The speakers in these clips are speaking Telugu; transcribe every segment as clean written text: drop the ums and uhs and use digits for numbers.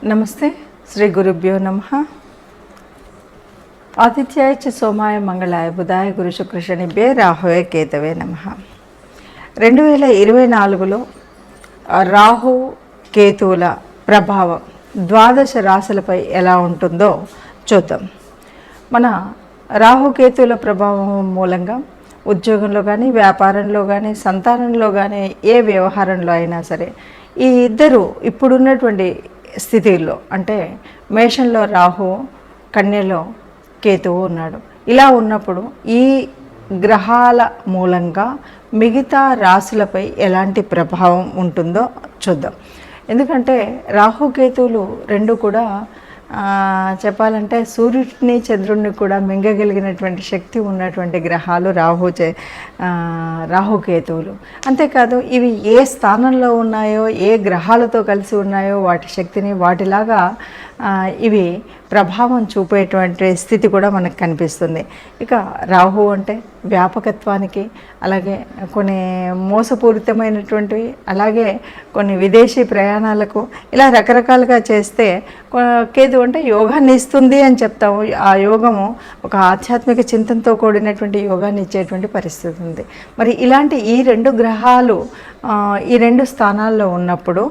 నమస్తే. శ్రీ గురుభ్యో నమః. ఆదిత్యాయ చ సోమాయ మంగళాయ బుధాయ గురు శుక్ర శనిభ్యే రాహవే కేతవే నమః. 2024లో రాహు కేతువుల ప్రభావం ద్వాదశ రాశులపై ఎలా ఉంటుందో చూద్దాం. మన రాహుకేతువుల ప్రభావం మూలంగా ఉద్యోగంలో కానీ, వ్యాపారంలో కానీ, సంతానంలో కానీ, ఏ వ్యవహారంలో అయినా సరే ఈ ఇద్దరు ఇప్పుడున్నటువంటి స్థితిలో, అంటే మేషంలో రాహు, కన్యలో కేతువు ఉన్నాడు. ఇలా ఉన్నప్పుడు ఈ గ్రహాల మూలంగా మిగతా రాశులపై ఎలాంటి ప్రభావం ఉంటుందో చూద్దాం. ఎందుకంటే రాహుకేతువులు రెండు కూడా చెప్పాలంటే సూర్యుడిని చంద్రుడిని కూడా మింగగలిగినటువంటి శక్తి ఉన్నటువంటి గ్రహాలు రాహుకేతువులు. అంతేకాదు ఇవి ఏ స్థానంలో ఉన్నాయో, ఏ గ్రహాలతో కలిసి ఉన్నాయో వాటి శక్తిని వాటిలాగా ఇవి ప్రభావం చూపేటువంటి స్థితి కూడా మనకు కనిపిస్తుంది. ఇక రాహు అంటే వ్యాపకత్వానికి, అలాగే కొన్ని మోసపూరితమైనటువంటివి, అలాగే కొన్ని విదేశీ ప్రయాణాలకు, ఇలా రకరకాలుగా చేస్తే, కేతు అంటే యోగాన్ని ఇస్తుంది అని చెప్తాము. ఆ యోగము ఒక ఆధ్యాత్మిక చింతనతో కూడినటువంటి యోగాన్ని ఇచ్చేటువంటి పరిస్థితి ఉంది. మరి ఇలాంటి ఈ రెండు గ్రహాలు ఈ రెండు స్థానాల్లో ఉన్నప్పుడు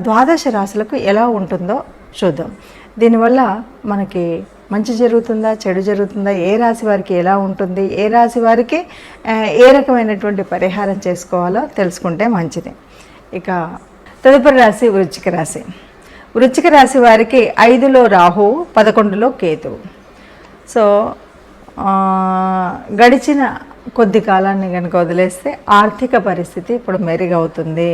ద్వాదశ రాశులకు ఎలా ఉంటుందో చూద్దాం. దీనివల్ల మనకి మంచి జరుగుతుందా, చెడు జరుగుతుందా, ఏ రాశి వారికి ఎలా ఉంటుంది, ఏ రాశి వారికి ఏ రకమైనటువంటి పరిహారం చేసుకోవాలో తెలుసుకుంటే మంచిది. ఇక తదుపరి రాశి వృశ్చిక రాశి. వృశ్చిక రాశి వారికి 5లో రాహు, 11లో కేతువు. సో గడిచిన కొద్ది కాలాన్ని కనుక వదిలేస్తే ఆర్థిక పరిస్థితి ఇప్పుడు మెరుగవుతుంది.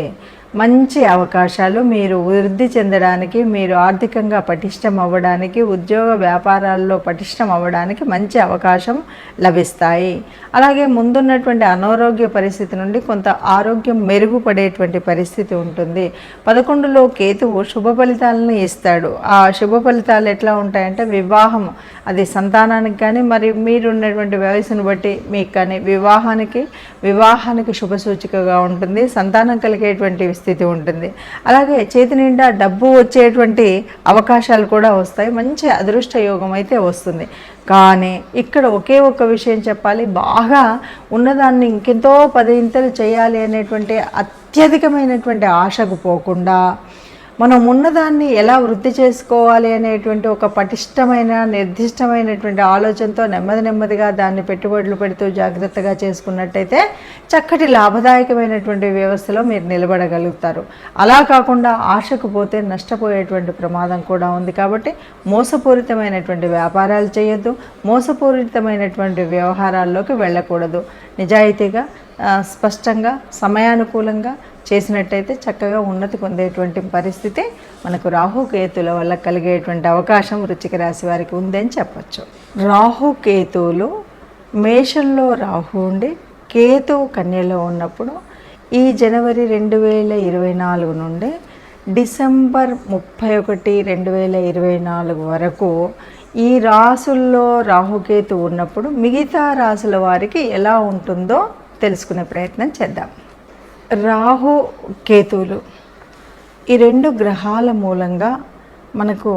మంచి అవకాశాలు, మీరు వృద్ధి చెందడానికి, మీరు ఆర్థికంగా పటిష్టం అవ్వడానికి, ఉద్యోగ వ్యాపారాల్లో పటిష్టం అవ్వడానికి మంచి అవకాశం లభిస్తాయి. అలాగే ముందున్నటువంటి అనారోగ్య పరిస్థితి నుండి కొంత ఆరోగ్యం మెరుగుపడేటువంటి పరిస్థితి ఉంటుంది. 11లో కేతువు శుభ ఫలితాలను ఇస్తాడు. ఆ శుభ ఫలితాలు ఎట్లా ఉంటాయంటే వివాహం, అది సంతానానికి కానీ, మరి మీరున్నటువంటి వయసును బట్టి మీకు కానీ వివాహానికి శుభ సూచికగా ఉంటుంది. సంతానం కలిగేటువంటి స్థితి ఉంటుంది. అలాగే చేతి నిండా డబ్బు వచ్చేటువంటి అవకాశాలు కూడా వస్తాయి. మంచి అదృష్ట యోగం అయితే వస్తుంది. కానీ ఇక్కడ ఒకే ఒక్క విషయం చెప్పాలి, బాగా ఉన్నదాన్ని ఇంకెంతో 10 ఇంతలు చేయాలి అనేటువంటి అత్యధికమైనటువంటి ఆశకు పోకుండా మనం ఉన్నదాన్ని ఎలా వృద్ధి చేసుకోవాలి అనేటువంటి ఒక పటిష్టమైన నిర్దిష్టమైనటువంటి ఆలోచనతో నెమ్మదిగా దాన్ని పెట్టుబడులు పెడుతూ జాగ్రత్తగా చేసుకున్నట్టయితే చక్కటి లాభదాయకమైనటువంటి వ్యవస్థలో మీరు నిలబడగలుగుతారు. అలా కాకుండా ఆశకు పోతే నష్టపోయేటువంటి ప్రమాదం కూడా ఉంది. కాబట్టి మోసపూరితమైనటువంటి వ్యాపారాలు చేయొద్దు, మోసపూరితమైనటువంటి వ్యవహారాల్లోకి వెళ్ళకూడదు. నిజాయితీగా, స్పష్టంగా, సమయానుకూలంగా చేసినట్టయితే చక్కగా ఉన్నతి పొందేటువంటి పరిస్థితి మనకు రాహుకేతుల వల్ల కలిగేటువంటి అవకాశం వృశ్చిక రాశి వారికి ఉందని చెప్పచ్చు. రాహుకేతువులు మేషంలో రాహు ఉండి కేతువు కన్యలో ఉన్నప్పుడు ఈ జనవరి 2024 నుండి డిసెంబర్ 31, 2024 వరకు ఈ రాసుల్లో రాహుకేతు ఉన్నప్పుడు మిగతా రాసుల వారికి ఎలా ఉంటుందో తెలుసుకునే ప్రయత్నం చేద్దాం. రాహు కేతువులు ఈ రెండు గ్రహాల మూలంగా మనకు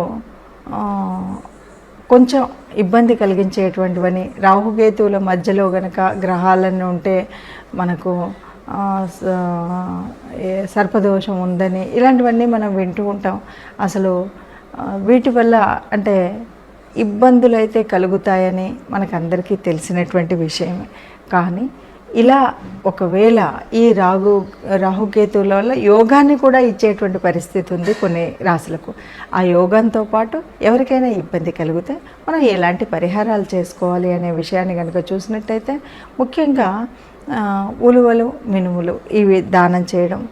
కొంచెం ఇబ్బంది కలిగించేటువంటివని, రాహుకేతువుల మధ్యలో గనక గ్రహాలను ఉంటే మనకు సర్పదోషం ఉందని ఇలాంటివన్నీ మనం వింటూ ఉంటాం. అసలు వీటి వల్ల అంటే ఇబ్బందులు అయితే కలుగుతాయని మనకందరికీ తెలిసినటువంటి విషయమే. కానీ ఇలా ఒకవేళ ఈ రాహుకేతువుల వల్ల యోగాన్ని కూడా ఇచ్చేటువంటి పరిస్థితి ఉంది కొన్ని రాశులకు. ఆ యోగంతో పాటు ఎవరికైనా ఇబ్బంది కలిగితే మనం ఎలాంటి పరిహారాలు చేసుకోవాలి అనే విషయాన్ని కనుక చూసినట్టయితే ముఖ్యంగా ఉలువలు, మినుములు ఇవి దానం చేయడం,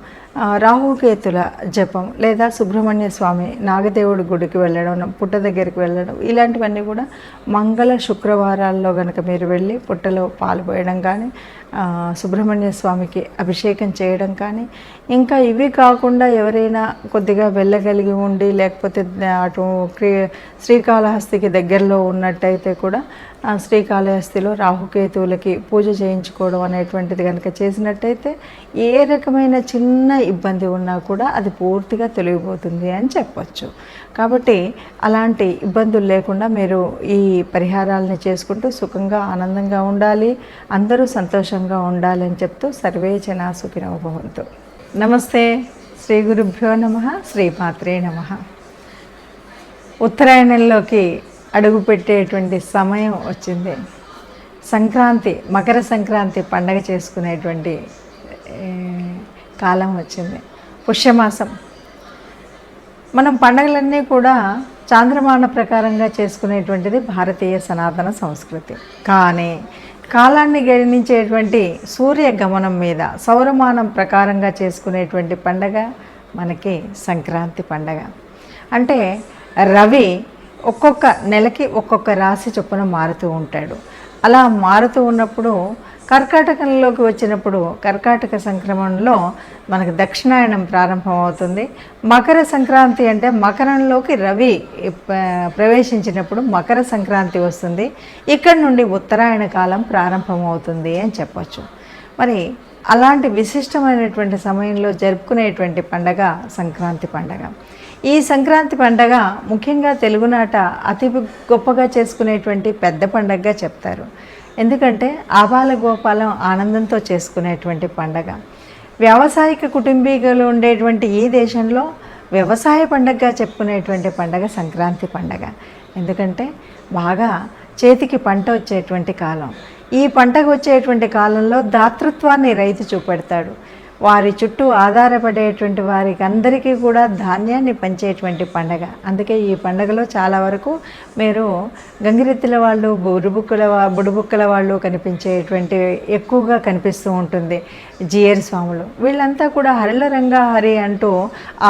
రాహుకేతుల జపం, లేదా సుబ్రహ్మణ్య స్వామి నాగదేవుడి గుడికి వెళ్ళడం, పుట్ట దగ్గరికి వెళ్ళడం, ఇలాంటివన్నీ కూడా మంగళ శుక్రవారాల్లో కనుక మీరు వెళ్ళి పుట్టలో పాలు పోయడం కానీ, సుబ్రహ్మణ్య స్వామికి అభిషేకం చేయడం కానీ, ఇంకా ఇవి కాకుండా ఎవరైనా కొద్దిగా వెళ్ళగలిగి ఉండి లేకపోతే అటు శ్రీకాళహస్తికి దగ్గరలో ఉన్నట్టయితే కూడా శ్రీకాళహస్తిలో రాహుకేతువులకి పూజ చేయించుకోవడం అనేటువంటిది కనుక చేసినట్టయితే ఏ రకమైన చిన్న ఇబ్బంది ఉన్నా కూడా అది పూర్తిగా తొలగిపోతుంది అని చెప్పచ్చు. కాబట్టి అలాంటి ఇబ్బందులు లేకుండా మీరు ఈ పరిహారాలని చేసుకుంటూ సుఖంగా ఆనందంగా ఉండాలి, అందరూ సంతోషంగా ఉండాలి అని చెప్తూ సర్వే జనా సుఖినో భవంతు. నమస్తే. శ్రీ గురుభ్యో నమః. శ్రీమాత్రే నమః. ఉత్తరాయణంలోకి అడుగు పెట్టేటువంటి సమయం వచ్చింది. సంక్రాంతి, మకర సంక్రాంతి పండగ చేసుకునేటువంటి కాలం వచ్చింది. పుష్యమాసం. మనం పండగలన్నీ కూడా చాంద్రమాన ప్రకారంగా చేసుకునేటువంటిది భారతీయ సనాతన సంస్కృతి. కానీ కాలాన్ని గణించేటువంటి సూర్య గమనం మీద సౌరమానం ప్రకారంగా చేసుకునేటువంటి పండగ మనకి సంక్రాంతి పండగ. అంటే రవి ఒక్కొక్క నెలకి ఒక్కొక్క రాశి చొప్పున మారుతూ ఉంటాడు. అలా మారుతూ ఉన్నప్పుడు కర్కాటకంలోకి వచ్చినప్పుడు కర్కాటక సంక్రమణలో మనకు దక్షిణాయనం ప్రారంభమవుతుంది. మకర సంక్రాంతి అంటే మకరంలోకి రవి ప్రవేశించినప్పుడు మకర సంక్రాంతి వస్తుంది. ఇక్కడ నుండి ఉత్తరాయణ కాలం ప్రారంభమవుతుంది అని చెప్పచ్చు. మరి అలాంటి విశిష్టమైనటువంటి సమయంలో జరుపుకునేటువంటి పండగ సంక్రాంతి పండగ. ఈ సంక్రాంతి పండగ ముఖ్యంగా తెలుగునాట అతి గొప్పగా చేసుకునేటువంటి పెద్ద పండగగా చెప్తారు. ఎందుకంటే ఆబాల గోపాలం ఆనందంతో చేసుకునేటువంటి పండగ. వ్యావసాయిక కుటుంబీకులు ఉండేటువంటి ఈ దేశంలో వ్యవసాయ పండగగా చెప్పుకునేటువంటి పండగ సంక్రాంతి పండగ. ఎందుకంటే బాగా చేతికి పంట వచ్చేటువంటి కాలం. ఈ పంటకు వచ్చేటువంటి కాలంలో దాతృత్వాన్ని రైతు చూపెడతాడు. వారి చుట్టూ ఆధారపడేటువంటి వారికి అందరికీ కూడా ధాన్యాన్ని పంచేటువంటి పండగ. అందుకే ఈ పండగలో చాలా వరకు మీరు గంగిరెద్దుల వాళ్ళు, బుడుబుక్కల వాళ్ళు కనిపించేటువంటి ఎక్కువగా కనిపిస్తూ ఉంటుంది. జియర్ స్వాములు వీళ్ళంతా కూడా హరిల రంగా హరి అంటూ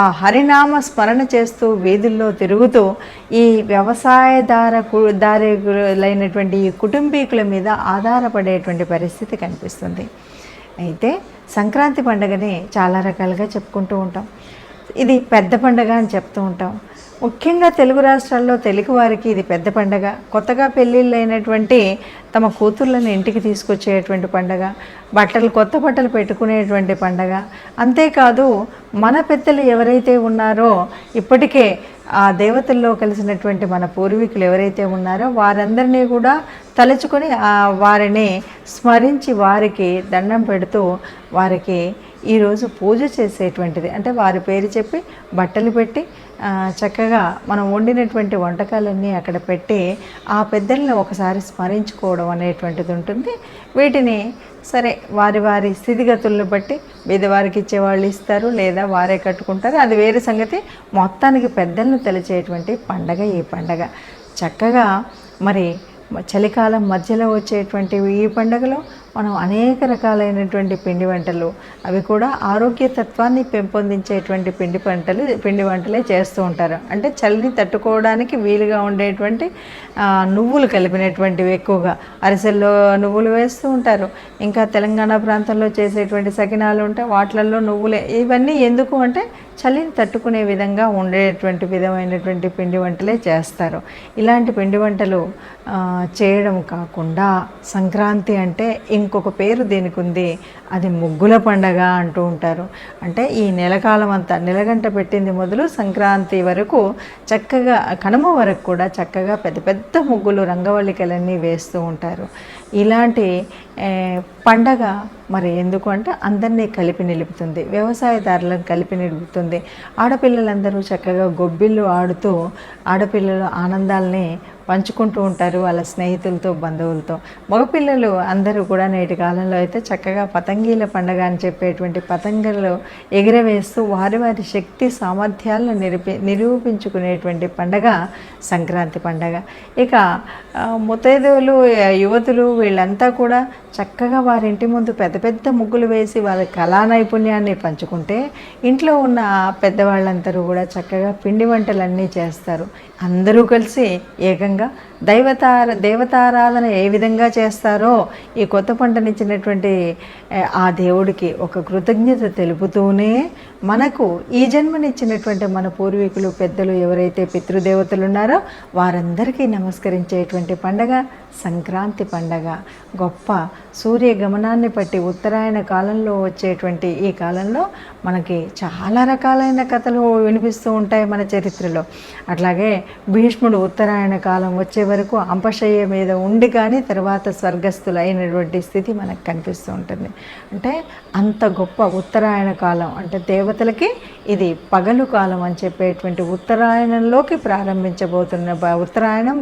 ఆ హరినామ స్మరణ చేస్తూ వీధుల్లో తిరుగుతూ ఈ వ్యవసాయదారులైనటువంటి ఈ కుటుంబీకుల మీద ఆధారపడేటువంటి పరిస్థితి కనిపిస్తుంది. అయితే సంక్రాంతి పండుగని చాలా రకాలుగా చెప్పుకుంటూ ఉంటాం. ఇది పెద్ద పండుగ అని చెప్తూ ఉంటాం. ముఖ్యంగా తెలుగు రాష్ట్రాల్లో తెలుగు వారికి ఇది పెద్ద పండగ. కొత్తగా పెళ్ళిళ్ళు అయినటువంటి తమ కూతుర్లను ఇంటికి తీసుకొచ్చేటువంటి పండగ, కొత్త బట్టలు పెట్టుకునేటువంటి పండగ. అంతేకాదు మన పెద్దలు ఎవరైతే ఉన్నారో ఇప్పటికే ఆ దేవతల్లో కలిసినటువంటి మన పూర్వీకులు ఎవరైతే ఉన్నారో వారందరినీ కూడా తలుచుకొని వారిని స్మరించి వారికి దండం పెడుతూ వారికి ఈరోజు పూజ చేసేటువంటిది. అంటే వారి పేరు చెప్పి బట్టలు పెట్టి చక్కగా మనం వండినటువంటి వంటకాలన్నీ అక్కడ పెట్టి ఆ పెద్దలను ఒకసారి స్మరించుకోవడం అనేటువంటిది ఉంటుంది. వీటిని సరే వారి వారి స్థితిగతులను బట్టి బీదవారికి ఇచ్చేవాళ్ళు ఇస్తారు, లేదా వారే కట్టుకుంటారు, అది వేరే సంగతి. మొత్తానికి పెద్దలను తెలిచేటువంటి పండగ ఈ పండగ. చక్కగా మరి చలికాలం మధ్యలో వచ్చేటువంటి ఈ పండుగలో మనం అనేక రకాలైనటువంటి పిండి వంటలు, అవి కూడా ఆరోగ్య తత్వాన్ని పెంపొందించేటువంటి పిండి వంటలే చేస్తూ ఉంటారు. అంటే చలిని తట్టుకోవడానికి వీలుగా ఉండేటువంటి నువ్వులు కలిపినటువంటివి ఎక్కువగా అరిసెల్లో నువ్వులు వేస్తూ ఉంటారు. ఇంకా తెలంగాణ ప్రాంతంలో చేసేటువంటి సకినాలు ఉంటాయి, వాటిలలో నువ్వులే. ఇవన్నీ ఎందుకు అంటే చలిని తట్టుకునే విధంగా ఉండేటువంటి విధమైనటువంటి పిండి వంటలే చేస్తారు. ఇలాంటి పిండి వంటలు చేయడం కాకుండా సంక్రాంతి అంటే ఇంకొక పేరు దీనికి ఉంది, అది ముగ్గుల పండగ అంటూ ఉంటారు. అంటే ఈ నెలకాలం అంతా నెలగంట పెట్టింది మొదలు సంక్రాంతి వరకు చక్కగా కనుమ వరకు కూడా చక్కగా పెద్ద పెద్ద ముగ్గులు రంగవల్లికలన్నీ వేస్తూ ఉంటారు. ఇలాంటి పండగ మరి ఎందుకు అంటే అందరినీ కలిపి నిలుపుతుంది, వ్యవసాయదారులను కలిపి నిలుపుతుంది. ఆడపిల్లలందరూ చక్కగా గొబ్బిళ్ళు ఆడుతూ ఆడపిల్లలు ఆనందాలని పంచుకుంటూ ఉంటారు వాళ్ళ స్నేహితులతో, బంధువులతో. మగపిల్లలు అందరూ కూడా నేటి కాలంలో అయితే చక్కగా పతంగీల పండగ అని చెప్పేటువంటి పతంగులు ఎగిరవేస్తూ వారి వారి శక్తి సామర్థ్యాలను నిరూపించుకునేటువంటి పండగ సంక్రాంతి పండగ. ఇక ముత్తైదువులు, యువతులు వీళ్ళంతా కూడా చక్కగా వారింటి ముందు పెద్ద పెద్ద ముగ్గులు వేసి వాళ్ళ కళా నైపుణ్యాన్ని పంచుకుంటే ఇంట్లో ఉన్న పెద్దవాళ్ళందరూ కూడా చక్కగా పిండి వంటలన్నీ చేస్తారు. అందరూ కలిసి ఏకంగా దేవతారాధన ఏ విధంగా చేస్తారో ఈ కొత్త పంటనిచ్చినటువంటి ఆ దేవుడికి ఒక కృతజ్ఞత తెలుపుతూనే మనకు ఈ జన్మనిచ్చినటువంటి మన పూర్వీకులు పెద్దలు ఎవరైతే పితృదేవతలు ఉన్నారో వారందరికీ నమస్కరించేటువంటి పండగ సంక్రాంతి పండగ. గొప్ప సూర్యగమనాన్ని బట్టి ఉత్తరాయణ కాలంలో వచ్చేటువంటి ఈ కాలంలో మనకి చాలా రకాలైన కథలు వినిపిస్తూ ఉంటాయి మన చరిత్రలో. అట్లాగే భీష్ముడు ఉత్తరాయణ కాలం వచ్చే వరకు అంపశయ్య మీద ఉండి కానీ తర్వాత స్వర్గస్థులైనటువంటి స్థితి మనకు కనిపిస్తూ ఉంటుంది. అంటే అంత గొప్ప ఉత్తరాయణ కాలం, అంటే దేవతలకి ఇది పగలు కాలం అని చెప్పేటువంటి ఉత్తరాయణంలోకి ప్రారంభించబోతున్న ఉత్తరాయణం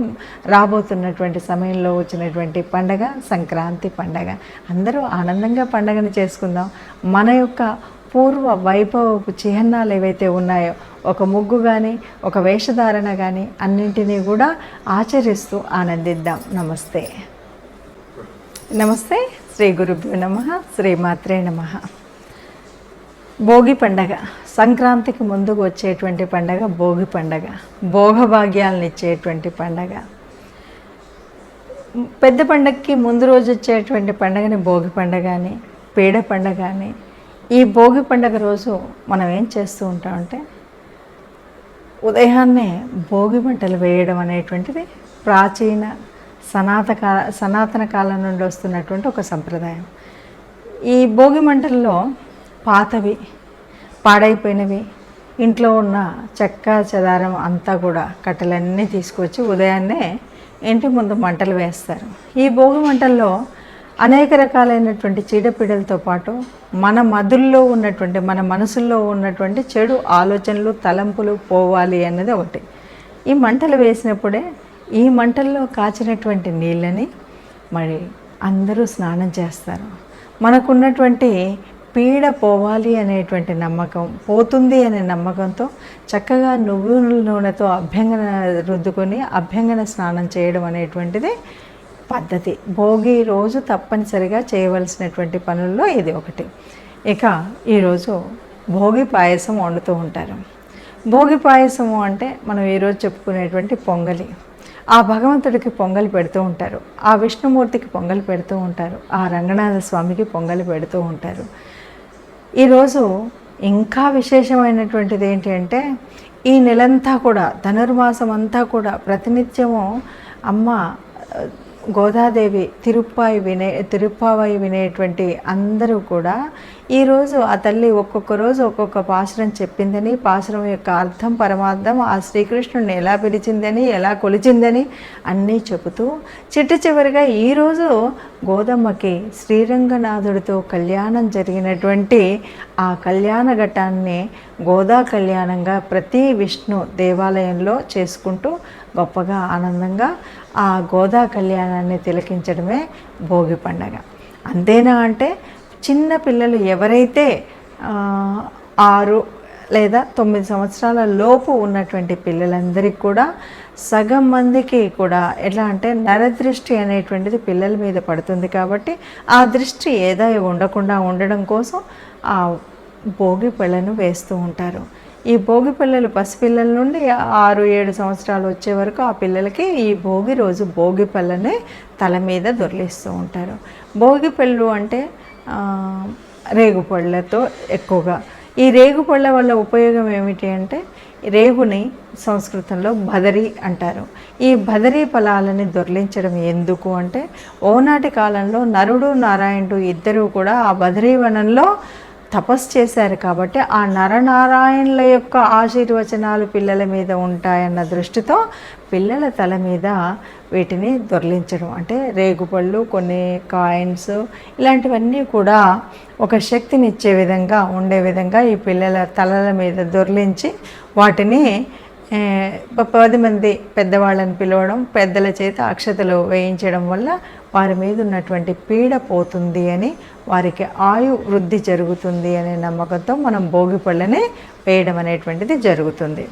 రాబోతున్నటువంటి సమయంలో వచ్చినటువంటి పండగ సంక్రాంతి పండగ. అందరూ ఆనందంగా పండగను చేసుకుందాం. మన యొక్క పూర్వ వైభవపు చిహ్నాలు ఏవైతే ఉన్నాయో, ఒక ముగ్గు కానీ ఒక వేషధారణ కానీ అన్నింటినీ కూడా ఆచరిస్తూ ఆనందిద్దాం. నమస్తే నమస్తే. శ్రీ గురుభ్యో నమః. శ్రీమాత్రే నమః. భోగి పండగ సంక్రాంతికి ముందుకు వచ్చేటువంటి పండగ భోగి పండగ. భోగభాగ్యాలను ఇచ్చేటువంటి పండగ. పెద్ద పండగకి ముందు రోజు వచ్చేటువంటి పండగని భోగి పండగ అని, పీడ పండగ అని. ఈ భోగి పండగ రోజు మనం ఏం చేస్తూ ఉంటామంటే ఉదయాన్నే భోగి మంటలు వేయడం అనేటువంటిది ప్రాచీన సనాతన కాలం నుండి వస్తున్నటువంటి ఒక సంప్రదాయం. ఈ భోగి మంటల్లో పాతవి, పాడైపోయినవి, ఇంట్లో ఉన్న చెక్క చెదారం అంతా కూడా కట్టెలన్నీ తీసుకొచ్చి ఉదయాన్నే ఇంటి ముందు మంటలు వేస్తారు. ఈ భోగి మంటల్లో అనేక రకాలైనటువంటి చీడపీడలతో పాటు మన మధుల్లో ఉన్నటువంటి, మన మనసుల్లో ఉన్నటువంటి చెడు ఆలోచనలు, తలంపులు పోవాలి అన్నది ఒకటి. ఈ మంటలు వేసినప్పుడే ఈ మంటల్లో కాచినటువంటి నీళ్ళని మరి అందరూ స్నానం చేస్తారు. మనకున్నటువంటి పీడ పోవాలి అనేటువంటి నమ్మకం, పోతుంది అనే నమ్మకంతో చక్కగా నువ్వుల నూనెతో అభ్యంగన రుద్దుకొని అభ్యంగన స్నానం చేయడం అనేటువంటిది పద్ధతి. భోగి రోజు తప్పనిసరిగా చేయవలసినటువంటి పనుల్లో ఇది ఒకటి. ఇక ఈరోజు భోగి పాయసం వండుతూ ఉంటారు. భోగి పాయసము అంటే మనం ఈరోజు చెప్పుకునేటువంటి పొంగలి. ఆ భగవంతుడికి పొంగలి పెడుతూ ఉంటారు, ఆ విష్ణుమూర్తికి పొంగలి పెడుతూ ఉంటారు, ఆ రంగనాథ స్వామికి పొంగలి పెడుతూ ఉంటారు. ఈరోజు ఇంకా విశేషమైనటువంటిది ఏంటి అంటే ఈ నెలంతా కూడా ధనుర్మాసం అంతా కూడా ప్రతినిత్యము అమ్మ గోదాదేవి తిరుప్పావై వినేటువంటి అందరూ కూడా ఈరోజు ఆ తల్లి ఒక్కొక్క రోజు ఒక్కొక్క పాశురం చెప్పిందని, పాశురం యొక్క అర్థం పరమార్థం, ఆ శ్రీకృష్ణుడిని ఎలా పిలిచిందని, ఎలా కొలిచిందని అన్నీ చెబుతూ చివరిగా ఈరోజు గోదమ్మకి శ్రీరంగనాథుడితో కళ్యాణం జరిగినటువంటి ఆ కళ్యాణ ఘట్టాన్ని గోదా కళ్యాణంగా ప్రతి విష్ణు దేవాలయంలో చేసుకుంటూ గొప్పగా ఆనందంగా ఆ గోదా కళ్యాణాన్ని తిలకించడమే భోగి పండగ. అంతేనా అంటే చిన్న పిల్లలు ఎవరైతే 6 లేదా 9 సంవత్సరాల లోపు ఉన్నటువంటి పిల్లలందరికీ కూడా సగం మందికి కూడా ఎట్లా అంటే నరదృష్టి అనేటువంటిది పిల్లల మీద పడుతుంది. కాబట్టి ఆ దృష్టి ఏదో ఉండకుండా ఉండడం కోసం ఆ భోగి పళ్ళను వేస్తూ ఉంటారు. ఈ భోగి పిల్లలు పసిపిల్లల నుండి 6-7 సంవత్సరాలు వచ్చే వరకు ఆ పిల్లలకి ఈ భోగి రోజు భోగి పళ్ళని తల మీద దొర్లిస్తూ ఉంటారు. భోగి పళ్ళు అంటే రేగుపళ్ళతో ఎక్కువగా. ఈ రేగుపళ్ళ వల్ల ఉపయోగం ఏమిటి అంటే రేగుని సంస్కృతంలో బదరి అంటారు. ఈ బదరీ ఫలాలని దొర్లించడం ఎందుకు అంటే ఓనాటి కాలంలో నరుడు నారాయణుడు ఇద్దరూ కూడా ఆ బదరీ వనంలో తపస్సు చేశారు. కాబట్టి ఆ నరనారాయణుల యొక్క ఆశీర్వచనాలు పిల్లల మీద ఉంటాయన్న దృష్టితో పిల్లల తల మీద వీటిని దొర్లించడం, అంటే రేగుపళ్ళు, కొన్ని కాయిన్స్, ఇలాంటివన్నీ కూడా ఒక శక్తినిచ్చే విధంగా ఉండే విధంగా ఈ పిల్లల తలల మీద దొర్లించి వాటిని 10 మంది పెద్దవాళ్ళని పిలవడం, పెద్దల చేత అక్షతలు వేయించడం వల్ల వారి మీద ఉన్నటువంటి పీడ పోతుంది అని, వారికి ఆయు వృద్ధి జరుగుతుంది అనే నమ్మకంతో మనం భోగి పళ్ళని వేయడం అనేటువంటిది జరుగుతుంది.